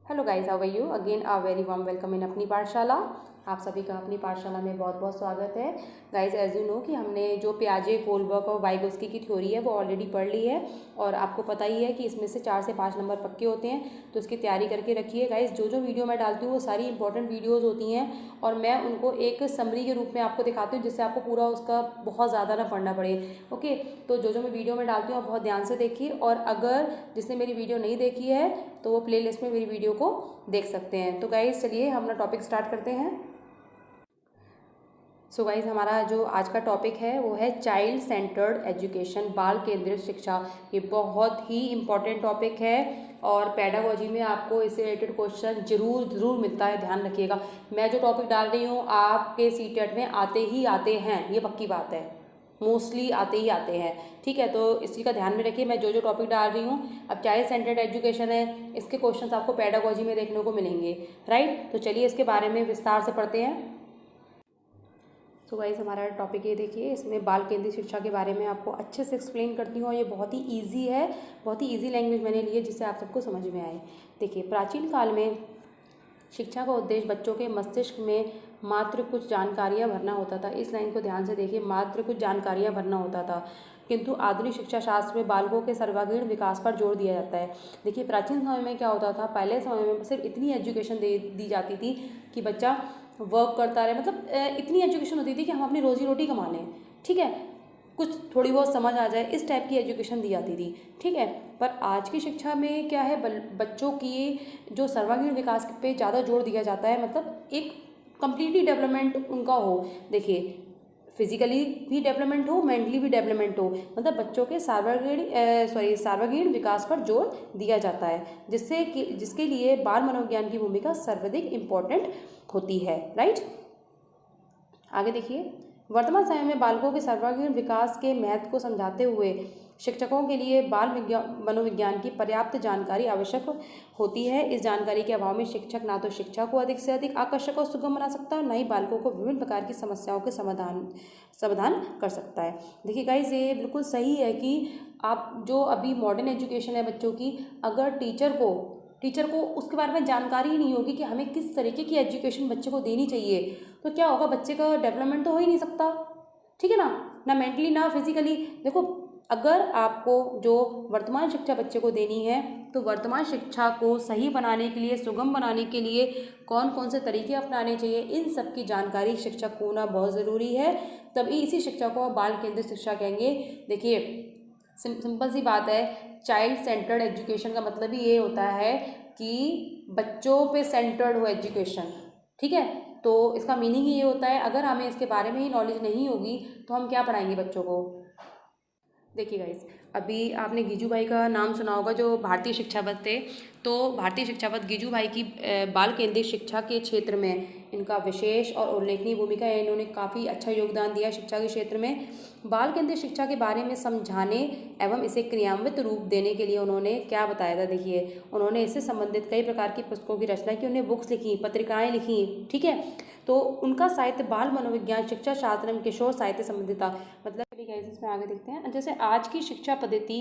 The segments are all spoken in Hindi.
Hello guys, how are you again a very warm welcome in अपनी पाठशाला। आप सभी का अपनी पाठशाला में बहुत बहुत स्वागत है। गाइस, एज यू नो कि हमने जो पियाजे, कोलबर्ग और वाइगोस्की की थ्योरी है वो ऑलरेडी पढ़ ली है और आपको पता ही है कि इसमें से 4 से 5 नंबर पक्के होते हैं, तो इसकी तैयारी करके रखिए। गाइस, जो जो वीडियो मैं डालती हूँ वो सारी इंपॉर्टेंट वीडियोज़ होती हैं और मैं उनको एक समरी के रूप में आपको दिखाती हूँ, जिससे आपको पूरा उसका बहुत ज़्यादा ना पढ़ना पड़े। ओके, तो जो जो मैं वीडियो में डालती हूँ आप बहुत ध्यान से देखिए, और अगर जिसने मेरी वीडियो नहीं देखी है तो वो प्लेलिस्ट में मेरी वीडियो को देख सकते हैं। तो गाइस चलिए हम अपना टॉपिक स्टार्ट करते हैं। सो गाइस, हमारा जो आज का टॉपिक है वो है चाइल्ड सेंटर्ड एजुकेशन, बाल केंद्रित शिक्षा। ये बहुत ही इम्पॉर्टेंट टॉपिक है और पेडागोजी में आपको इससे रिलेटेड क्वेश्चन जरूर मिलता है, ध्यान रखिएगा। मैं जो टॉपिक डाल रही हूँ आपके सीटेट में आते ही आते हैं, ये पक्की बात है, मोस्टली आते ही आते हैं। ठीक है, तो इसी का ध्यान में रखिए। मैं जो जो टॉपिक डाल रही हूँ, अब चाइल्ड सेंटर्ड एजुकेशन है, इसके क्वेश्चंस आपको पेडागोजी में देखने को मिलेंगे, राइट। तो चलिए इसके बारे में विस्तार से पढ़ते हैं। तो गाइस, हमारा टॉपिक ये देखिए, इसमें बाल केंद्रित शिक्षा के बारे में आपको अच्छे से एक्सप्लेन करती हूँ और ये बहुत ही ईजी है, बहुत ही ईजी लैंग्वेज मैंने ली है जिससे आप सबको समझ में आए। देखिए, प्राचीन काल में शिक्षा का उद्देश्य बच्चों के मस्तिष्क में मात्र कुछ जानकारियाँ भरना होता था। इस लाइन को ध्यान से देखिए, मात्र कुछ जानकारियाँ भरना होता था, किंतु आधुनिक शिक्षा शास्त्र में बालकों के सर्वांगीण विकास पर जोर दिया जाता है। देखिए, प्राचीन समय में क्या होता था, पहले समय में सिर्फ इतनी एजुकेशन दी जाती थी कि बच्चा वर्क करता रहे, मतलब इतनी एजुकेशन होती थी कि हम अपनी रोजी रोटी कमा लें, ठीक है, कुछ थोड़ी बहुत समझ आ जाए, इस टाइप की एजुकेशन दी जाती थी, ठीक है। पर आज की शिक्षा में क्या है, बच्चों की जो सर्वांगीण विकास पे ज़्यादा जोर दिया जाता है, मतलब एक कम्प्लीटली डेवलपमेंट उनका हो। देखिए, फिजिकली भी डेवलपमेंट हो, मेंटली भी डेवलपमेंट हो, मतलब बच्चों के सार्वगीण विकास पर जोर दिया जाता है, जिसके लिए बाल मनोविज्ञान की भूमिका सर्वाधिक इम्पोर्टेंट होती है, राइट। आगे देखिए, वर्तमान समय में बालकों के सर्वांगीण विकास के महत्व को समझाते हुए शिक्षकों के लिए मनोविज्ञान की पर्याप्त जानकारी आवश्यक होती है। इस जानकारी के अभाव में शिक्षक ना तो शिक्षा को अधिक से अधिक आकर्षक और सुगम बना सकता है, ना ही बालकों को विभिन्न प्रकार की समस्याओं के समाधान कर सकता है। देखिए गाइस, ये बिल्कुल सही है कि आप जो अभी मॉडर्न एजुकेशन है बच्चों की, अगर टीचर को उसके बारे में जानकारी ही नहीं होगी कि हमें किस तरीके की एजुकेशन बच्चे को देनी चाहिए, तो क्या होगा, बच्चे का डेवलपमेंट तो हो ही नहीं सकता, ठीक है ना मेंटली ना फिजिकली। देखो, अगर आपको जो वर्तमान शिक्षा बच्चे को देनी है, तो वर्तमान शिक्षा को सही बनाने के लिए, सुगम बनाने के लिए कौन कौन से तरीके अपनाने चाहिए, इन सब की जानकारी शिक्षक को होना बहुत ज़रूरी है। तभी इसी शिक्षा को बाल केंद्रित शिक्षा कहेंगे। देखिए, सिंपल सी बात है, चाइल्ड सेंटर्ड एजुकेशन का मतलब ही ये होता है कि बच्चों पे सेंटर्ड हो एजुकेशन, ठीक है। तो इसका मीनिंग ही ये होता है, अगर हमें इसके बारे में ही नॉलेज नहीं होगी तो हम क्या पढ़ाएंगे बच्चों को। देखिए गाइस, अभी आपने गीजू भाई का नाम सुना होगा, जो भारतीय शिक्षाविद थे। तो भारतीय शिक्षाविद गीजू भाई की बाल केंद्रित शिक्षा के क्षेत्र में इनका विशेष और उल्लेखनीय भूमिका है। इन्होंने काफ़ी अच्छा योगदान दिया शिक्षा के क्षेत्र में। बाल केंद्रित शिक्षा के बारे में समझाने एवं इसे क्रियान्वित रूप देने के लिए उन्होंने क्या बताया था। देखिए, उन्होंने इससे संबंधित कई प्रकार की पुस्तकों की रचना की, उन्हें बुक्स लिखी, पत्रिकाएँ लिखी, ठीक है। तो उनका साहित्य बाल मनोविज्ञान, शिक्षा शास्त्र एवं किशोर साहित्य संबंधित था। मतलब इसमें आगे देखते हैं, जैसे आज की शिक्षा पद्धति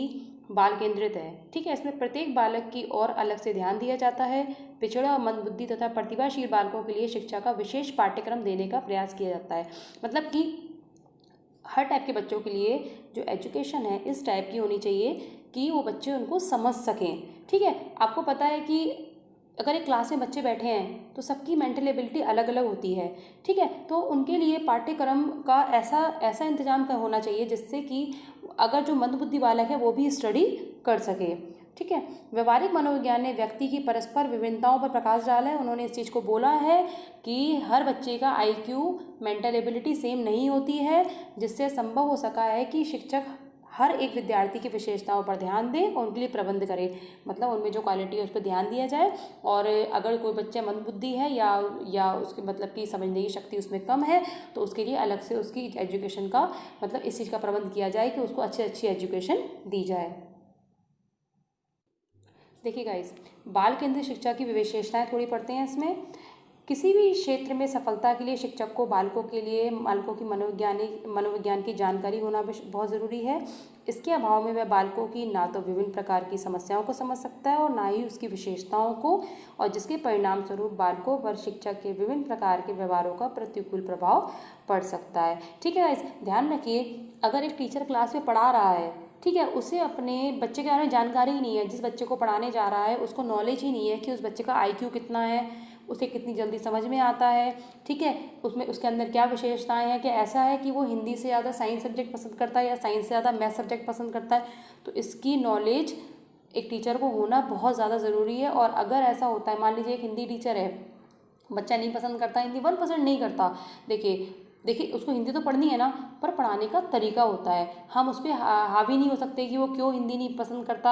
बाल केंद्रित है, ठीक है। इसमें प्रत्येक बालक की ओर अलग से ध्यान दिया जाता है। पिछड़ा, मंदबुद्धि तथा प्रतिभाशील बालकों के लिए शिक्षा का विशेष पाठ्यक्रम देने का प्रयास किया जाता है। मतलब कि हर टाइप के बच्चों के लिए जो एजुकेशन है इस टाइप की होनी चाहिए कि वो बच्चे उनको समझ सकें, ठीक है। आपको पता है कि अगर एक क्लास में बच्चे बैठे हैं तो सबकी मेंटल एबिलिटी अलग अलग होती है, ठीक है। तो उनके लिए पाठ्यक्रम का ऐसा इंतजाम का होना चाहिए जिससे कि अगर जो मंदबुद्धि बालक है वो भी स्टडी कर सके, ठीक है। व्यवहारिक मनोविज्ञान ने व्यक्ति की परस्पर विभिन्नताओं पर प्रकाश डाला है। उन्होंने इस चीज़ को बोला है कि हर बच्चे का आईक्यू, मेंटल एबिलिटी सेम नहीं होती है, जिससे संभव हो सका है कि शिक्षक हर एक विद्यार्थी की विशेषताओं पर ध्यान दें और उनके लिए प्रबंध करें। मतलब उनमें जो क्वालिटी है उस पर ध्यान दिया जाए, और अगर कोई बच्चा मंदबुद्धि है या उसके मतलब कि समझने की शक्ति उसमें कम है, तो उसके लिए अलग से उसकी एजुकेशन का मतलब इस चीज़ का प्रबंध किया जाए कि उसको अच्छी एजुकेशन दी जाए। देखिए गाइस, बाल केंद्रित शिक्षा की विशेषताएं थोड़ी पढ़ते हैं इसमें। किसी भी क्षेत्र में सफलता के लिए शिक्षक को बालकों की मनोविज्ञान की जानकारी होना बहुत ज़रूरी है। इसके अभाव में वह बालकों की ना तो विभिन्न प्रकार की समस्याओं को समझ सकता है और ना ही उसकी विशेषताओं को, और जिसके परिणाम स्वरूप बालकों पर शिक्षक के विभिन्न प्रकार के व्यवहारों का प्रतिकूल प्रभाव पड़ सकता है। ठीक है, ध्यान रखिए, अगर एक टीचर क्लास में पढ़ा रहा है, ठीक है, उसे अपने बच्चे के बारे में जानकारी ही नहीं है, जिस बच्चे को पढ़ाने जा रहा है उसको नॉलेज ही नहीं है कि उस बच्चे का IQ कितना है, उसे कितनी जल्दी समझ में आता है, ठीक है, उसमें उसके अंदर क्या विशेषताएं हैं, कि ऐसा है कि वो हिंदी से ज़्यादा साइंस सब्जेक्ट पसंद करता है या साइंस से ज़्यादा मैथ सब्जेक्ट पसंद करता है। तो इसकी नॉलेज एक टीचर को होना बहुत ज़्यादा ज़रूरी है। और अगर ऐसा होता है, मान लीजिए एक हिंदी टीचर है, बच्चा नहीं पसंद करता, हिंदी 1% नहीं करता, देखिए उसको हिंदी तो पढ़नी है ना, पर पढ़ाने का तरीका होता है, हम उस पर हावी नहीं हो सकते कि वो क्यों हिंदी नहीं पसंद करता।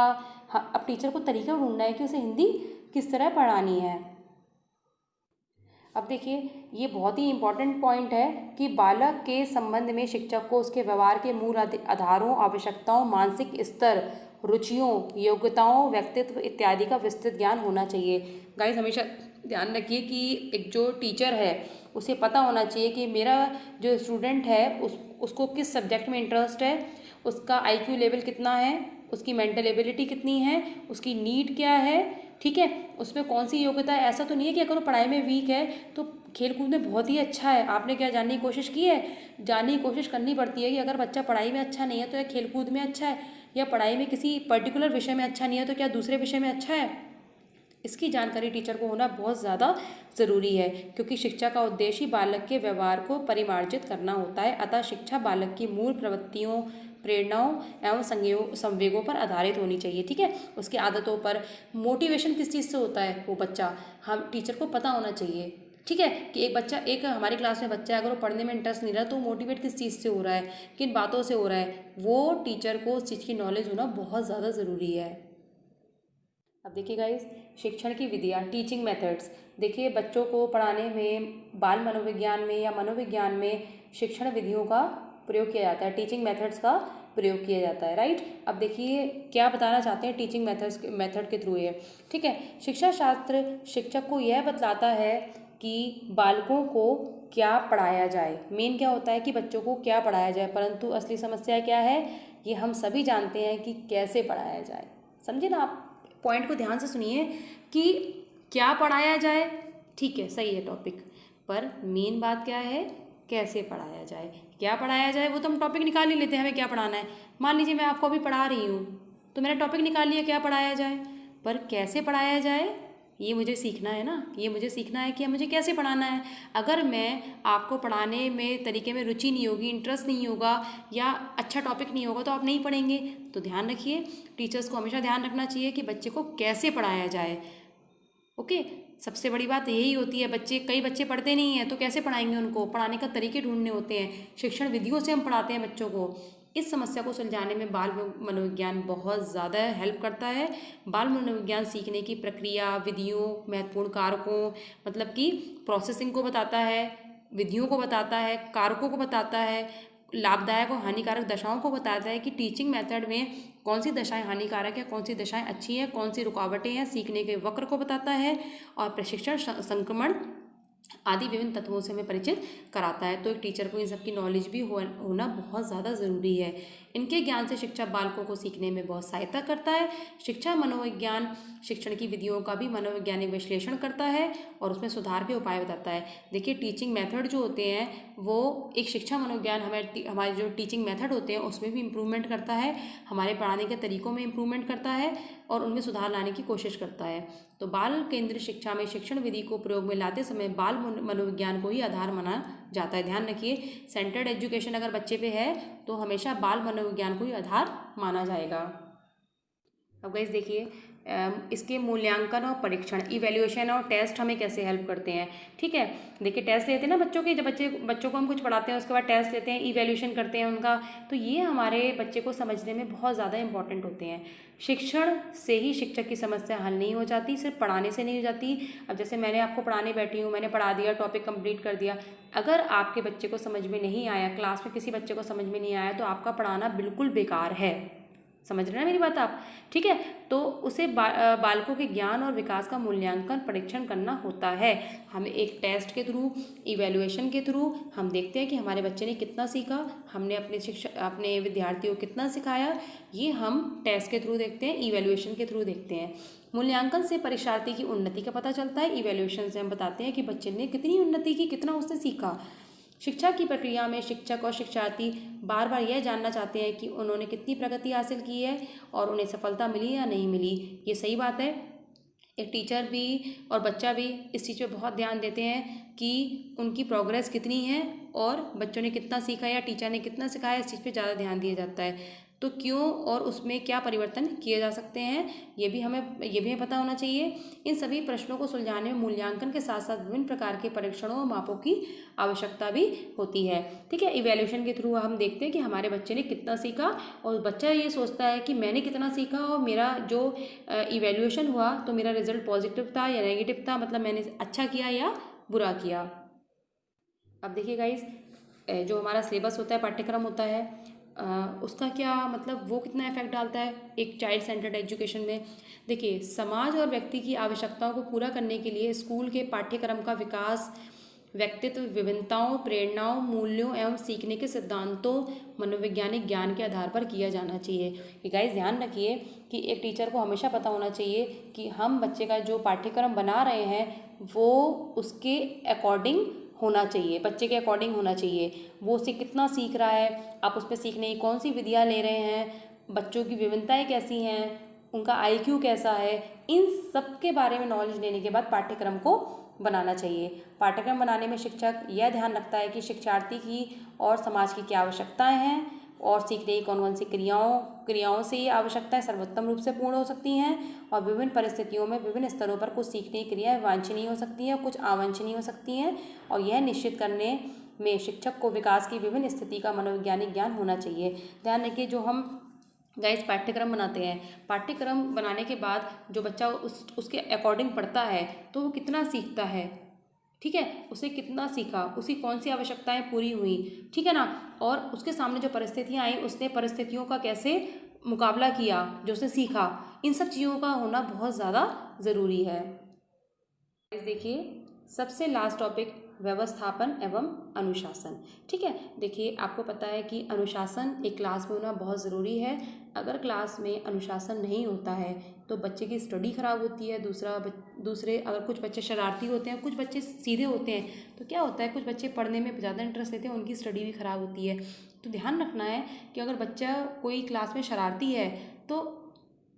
हाँ, अब टीचर को तरीका ढूंढना है कि उसे हिंदी किस तरह पढ़ानी है। अब देखिए, ये बहुत ही इम्पॉर्टेंट पॉइंट है कि बालक के संबंध में शिक्षक को उसके व्यवहार के मूल आधारों, आवश्यकताओं, मानसिक स्तर, रुचियों, योग्यताओं, व्यक्तित्व इत्यादि का विस्तृत ज्ञान होना चाहिए। गाइस, हमेशा ध्यान रखिए कि एक जो टीचर है उसे पता होना चाहिए कि मेरा जो स्टूडेंट है उसको किस सब्जेक्ट में इंटरेस्ट है, उसका IQ लेवल कितना है, उसकी मेंटल एबिलिटी कितनी है, उसकी नीड क्या है, ठीक है, उसमें कौन सी योग्यता है। ऐसा तो नहीं है कि अगर वो पढ़ाई में वीक है तो खेल कूद में बहुत ही अच्छा है। आपने क्या जानने की कोशिश की है? जानने की कोशिश करनी पड़ती है कि अगर बच्चा पढ़ाई में अच्छा नहीं है तो या खेल कूद में अच्छा है, या पढ़ाई में किसी पर्टिकुलर विषय में अच्छा नहीं है तो क्या दूसरे विषय में अच्छा है। इसकी जानकारी टीचर को होना बहुत ज़्यादा ज़रूरी है, क्योंकि शिक्षा का उद्देश्य ही बालक के व्यवहार को परिमार्जित करना होता है। अतः शिक्षा बालक की मूल प्रवृत्तियों, प्रेरणाओं एवं संवेगों पर आधारित होनी चाहिए। ठीक है, उसकी आदतों पर। मोटिवेशन किस चीज़ से होता है, वो बच्चा, हम टीचर को पता होना चाहिए। ठीक है, कि एक हमारी क्लास में बच्चा है, अगर वो पढ़ने में इंटरेस्ट नहीं रहा तो मोटिवेट किस चीज़ से हो रहा है, किन बातों से हो रहा है, वो टीचर को उस चीज़ की नॉलेज होना बहुत ज़्यादा ज़रूरी है। अब देखिए गाइस, शिक्षण की विधियाँ, टीचिंग मेथड्स। देखिए, बच्चों को पढ़ाने में बाल मनोविज्ञान में या मनोविज्ञान में शिक्षण विधियों का प्रयोग किया जाता है, टीचिंग मेथड्स का प्रयोग किया जाता है, राइट। अब देखिए क्या बताना चाहते हैं टीचिंग मेथड के थ्रू ये। ठीक है, शिक्षा शास्त्र शिक्षक को यह बतलाता है कि बालकों को क्या पढ़ाया जाए। मेन क्या होता है कि बच्चों को क्या पढ़ाया जाए, परंतु असली समस्या क्या है, ये हम सभी जानते हैं कि कैसे पढ़ाया जाए। समझे ना आप? पॉइंट को ध्यान से सुनिए कि क्या पढ़ाया जाए, ठीक है, सही है टॉपिक, पर मेन बात क्या है, कैसे पढ़ाया जाए। क्या पढ़ाया जाए वो तो हम टॉपिक निकाल ही लेते हैं, हमें क्या पढ़ाना है। मान लीजिए मैं आपको अभी पढ़ा रही हूँ तो मैंने टॉपिक निकाल लिया क्या पढ़ाया जाए, पर कैसे पढ़ाया जाए ये मुझे सीखना है ना। ये मुझे सीखना है कि मुझे कैसे पढ़ाना है। अगर मैं आपको पढ़ाने में तरीके में रुचि नहीं होगी, इंटरेस्ट नहीं होगा या अच्छा टॉपिक नहीं होगा तो आप नहीं पढ़ेंगे। तो ध्यान रखिए, टीचर्स को हमेशा ध्यान रखना चाहिए कि बच्चे को कैसे पढ़ाया जाए। ओके, सबसे बड़ी बात यही होती है। कई बच्चे पढ़ते नहीं हैं तो कैसे पढ़ाएंगे उनको, पढ़ाने का तरीके ढूंढने होते हैं। शिक्षण विधियों से हम पढ़ाते हैं बच्चों को। इस समस्या को सुलझाने में बाल मनोविज्ञान बहुत ज़्यादा हेल्प करता है। बाल मनोविज्ञान सीखने की प्रक्रिया, विधियों, महत्वपूर्ण कारकों, मतलब कि प्रोसेसिंग को बताता है, विधियों को बताता है, कारकों को बताता है, लाभदायक और हानिकारक दशाओं को बताता है कि टीचिंग मेथड में कौन सी दशाएं हानिकारक है, कौन सी दशाएं अच्छी हैं, कौन सी रुकावटें हैं, सीखने के वक्र को बताता है और प्रशिक्षण संक्रमण आदि विभिन्न तत्वों से हमें परिचित कराता है। तो एक टीचर को इन सब की नॉलेज भी होना बहुत ज़्यादा ज़रूरी है। इनके ज्ञान से शिक्षा बालकों को सीखने में बहुत सहायता करता है। शिक्षा मनोविज्ञान शिक्षण की विधियों का भी मनोवैज्ञानिक विश्लेषण करता है और उसमें सुधार के उपाय बताता है। देखिए, टीचिंग मेथड जो होते हैं वो एक शिक्षा मनोविज्ञान हमारे जो टीचिंग मेथड होते हैं उसमें भी इम्प्रूवमेंट करता है, हमारे पढ़ाने के तरीकों में इम्प्रूवमेंट करता है और उनमें सुधार लाने की कोशिश करता है। तो बाल केंद्रित शिक्षा में शिक्षण विधि को प्रयोग में लाते समय बाल मनोविज्ञान को ही आधार माना जाता है। ध्यान रखिए, सेंटर्ड एजुकेशन अगर बच्चे पे है तो हमेशा बाल मनोविज्ञान को ही आधार माना जाएगा। अब गाइस देखिए, इसके मूल्यांकन और परीक्षण, इवैल्यूएशन और टेस्ट हमें कैसे हेल्प करते हैं। ठीक है, देखिए टेस्ट लेते हैं ना बच्चों के, जब बच्चों को हम कुछ पढ़ाते हैं उसके बाद टेस्ट लेते हैं, इवैल्यूएशन करते हैं उनका, तो ये हमारे बच्चे को समझने में बहुत ज़्यादा इंपॉर्टेंट होते हैं। शिक्षण से ही शिक्षक की समस्या हल नहीं हो जाती, सिर्फ पढ़ाने से नहीं हो जाती। अब जैसे मैंने आपको पढ़ाने बैठी हूँ, मैंने पढ़ा दिया, टॉपिक कंप्लीट कर दिया, अगर आपके बच्चे को समझ में नहीं आया, क्लास में किसी बच्चे को समझ में नहीं आया तो आपका पढ़ाना बिल्कुल बेकार है। समझ रहे हैं मेरी बात आप? ठीक है, तो उसे बालकों के ज्ञान और विकास का मूल्यांकन परीक्षण करना होता है। हमें एक टेस्ट के थ्रू, इवैल्यूएशन के थ्रू हम देखते हैं कि हमारे बच्चे ने कितना सीखा, हमने अपने विद्यार्थियों को कितना सिखाया, ये हम टेस्ट के थ्रू देखते हैं, इवैल्यूएशन के थ्रू देखते हैं। मूल्यांकन से परीक्षार्थी की उन्नति का पता चलता है, इवैल्यूएशन से हम बताते हैं कि बच्चे ने कितनी उन्नति की, कितना उसने सीखा। शिक्षा की प्रक्रिया में शिक्षक और शिक्षार्थी बार बार यह जानना चाहते हैं कि उन्होंने कितनी प्रगति हासिल की है और उन्हें सफलता मिली या नहीं मिली। ये सही बात है। एक टीचर भी और बच्चा भी इस चीज़ पे बहुत ध्यान देते हैं कि उनकी प्रोग्रेस कितनी है और बच्चों ने कितना सीखा या टीचर ने कितना सिखाया, इस चीज़ पे ज़्यादा ध्यान दिया जाता है। तो क्यों और उसमें क्या परिवर्तन किए जा सकते हैं, ये भी हमें पता होना चाहिए। इन सभी प्रश्नों को सुलझाने में मूल्यांकन के साथ साथ विभिन्न प्रकार के परीक्षणों और मापों की आवश्यकता भी होती है। ठीक है, इवैल्यूएशन के थ्रू हम देखते हैं कि हमारे बच्चे ने कितना सीखा और बच्चा ये सोचता है कि मैंने कितना सीखा और मेरा जो इवैल्यूएशन हुआ तो मेरा रिजल्ट पॉजिटिव था या नेगेटिव था, मतलब मैंने अच्छा किया या बुरा किया। अब देखिए गाइस, जो हमारा सिलेबस होता है, पाठ्यक्रम होता है, उसका क्या मतलब, वो कितना इफेक्ट डालता है एक चाइल्ड सेंटर्ड एजुकेशन में। देखिए, समाज और व्यक्ति की आवश्यकताओं को पूरा करने के लिए स्कूल के पाठ्यक्रम का विकास व्यक्तित्व विभिन्नताओं, प्रेरणाओं, मूल्यों एवं सीखने के सिद्धांतों, मनोवैज्ञानिक ज्ञान के आधार पर किया जाना चाहिए। कि गाइस ध्यान रखिए कि एक टीचर को हमेशा पता होना चाहिए कि हम बच्चे का जो पाठ्यक्रम बना रहे हैं वो उसके अकॉर्डिंग होना चाहिए, बच्चे के अकॉर्डिंग होना चाहिए। वो उसे कितना सीख रहा है, आप उस पर सीखने की कौन सी विधियाँ ले रहे हैं, बच्चों की विभिन्नताएँ कैसी हैं, उनका IQ कैसा है, इन सब के बारे में नॉलेज लेने के बाद पाठ्यक्रम को बनाना चाहिए। पाठ्यक्रम बनाने में शिक्षक यह ध्यान रखता है कि शिक्षार्थी की और समाज की क्या आवश्यकताएं हैं और सीखने की कौन कौन सी क्रियाओं से ये आवश्यकताएं सर्वोत्तम रूप से पूर्ण हो सकती हैं और विभिन्न परिस्थितियों में विभिन्न स्तरों पर कुछ सीखने की क्रियाएं वांछनीय हो सकती हैं, कुछ अवांछनीय हो सकती हैं। और यह निश्चित करने में शिक्षक को विकास की विभिन्न स्थिति का मनोवैज्ञानिक ज्ञान होना चाहिए। ध्यान रखिए, जो हम गाइस पाठ्यक्रम बनाते हैं, पाठ्यक्रम बनाने के बाद जो बच्चा उसके अकॉर्डिंग पढ़ता है तो वो कितना सीखता है, ठीक है, उसे कितना सीखा, उसकी कौन सी आवश्यकताएं पूरी हुई, ठीक है ना, और उसके सामने जो परिस्थितियां आई उसने परिस्थितियों का कैसे मुकाबला किया, जो उसने सीखा, इन सब चीज़ों का होना बहुत ज़्यादा ज़रूरी है। देखिए, सबसे लास्ट टॉपिक व्यवस्थापन एवं अनुशासन। ठीक है, देखिए आपको पता है कि अनुशासन एक क्लास में होना बहुत ज़रूरी है। अगर क्लास में अनुशासन नहीं होता है तो बच्चे की स्टडी ख़राब होती है। दूसरे अगर कुछ बच्चे शरारती होते हैं, कुछ बच्चे सीधे होते हैं, तो क्या होता है, कुछ बच्चे पढ़ने में ज़्यादा इंटरेस्ट लेते हैं, उनकी स्टडी भी ख़राब होती है। तो ध्यान रखना है कि अगर बच्चा कोई क्लास में शरारती है तो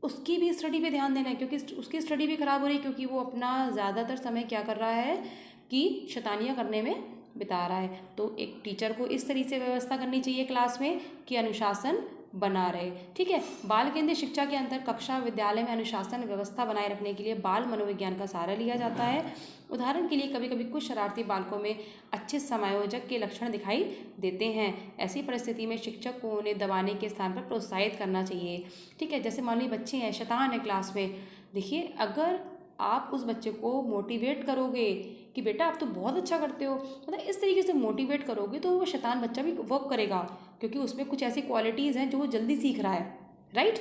उसकी भी स्टडी पे ध्यान देना है, क्योंकि उसकी स्टडी भी ख़राब हो रही है, क्योंकि वो अपना ज़्यादातर समय क्या कर रहा है कि शैतानियाँ करने में बिता रहा है। तो एक टीचर को इस तरीके से व्यवस्था करनी चाहिए क्लास में कि अनुशासन बना रहे। ठीक है, बाल केंद्रित शिक्षा के अंतर कक्षा विद्यालय में अनुशासन व्यवस्था बनाए रखने के लिए बाल मनोविज्ञान का सहारा लिया जाता है। उदाहरण के लिए कभी कभी कुछ शरारती बालकों में अच्छे समायोजक के लक्षण दिखाई देते हैं। ऐसी परिस्थिति में शिक्षक को उन्हें दबाने के स्थान पर प्रोत्साहित करना चाहिए। ठीक है, जैसे मान लीजिए बच्चे हैं, शैतान है क्लास में, देखिए अगर आप उस बच्चे को मोटिवेट करोगे कि बेटा आप तो बहुत अच्छा करते हो, मतलब इस तरीके से मोटिवेट करोगे तो वो शैतान बच्चा भी वर्क करेगा, क्योंकि उसमें कुछ ऐसी क्वालिटीज़ हैं जो वो जल्दी सीख रहा है, राइट।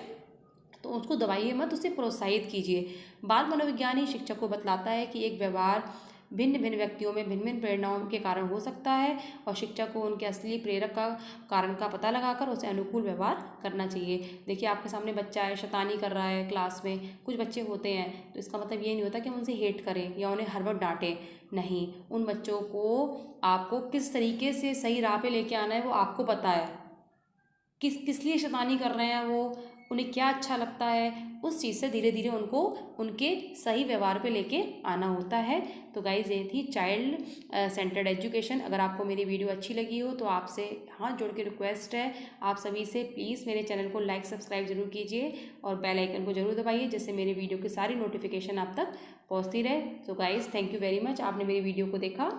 तो उसको दबाइए मत, उसे प्रोत्साहित कीजिए। बाल मनोविज्ञान ही शिक्षक को बतलाता है कि एक व्यवहार भिन्न भिन्न व्यक्तियों में भिन्न भिन्न प्रेरणाओं के कारण हो सकता है और शिक्षक को उनके असली प्रेरक का कारण का पता लगाकर उसे अनुकूल व्यवहार करना चाहिए। देखिए आपके सामने बच्चा है, शैतानी कर रहा है क्लास में, कुछ बच्चे होते हैं, तो इसका मतलब ये नहीं होता कि हम उनसे हेट करें या उन्हें हर वक्त डांटें, नहीं। उन बच्चों को आपको किस तरीके से सही राह पे लेके आना है वो आपको पता है, किस लिए शैतानी कर रहे हैं वो, उन्हें क्या अच्छा लगता है, उस चीज़ से धीरे धीरे उनको उनके सही व्यवहार पे लेके आना होता है। तो गाइज ये थी चाइल्ड सेंटर्ड एजुकेशन। अगर आपको मेरी वीडियो अच्छी लगी हो तो आपसे हाथ जोड़ के रिक्वेस्ट है आप सभी से, प्लीज़ मेरे चैनल को लाइक सब्सक्राइब जरूर कीजिए और बेल आइकन को जरूर दबाइए, जिससे मेरे वीडियो की सारी नोटिफिकेशन आप तक पहुँचती रहे। तो guys thank you very much, आपने मेरी वीडियो को देखा।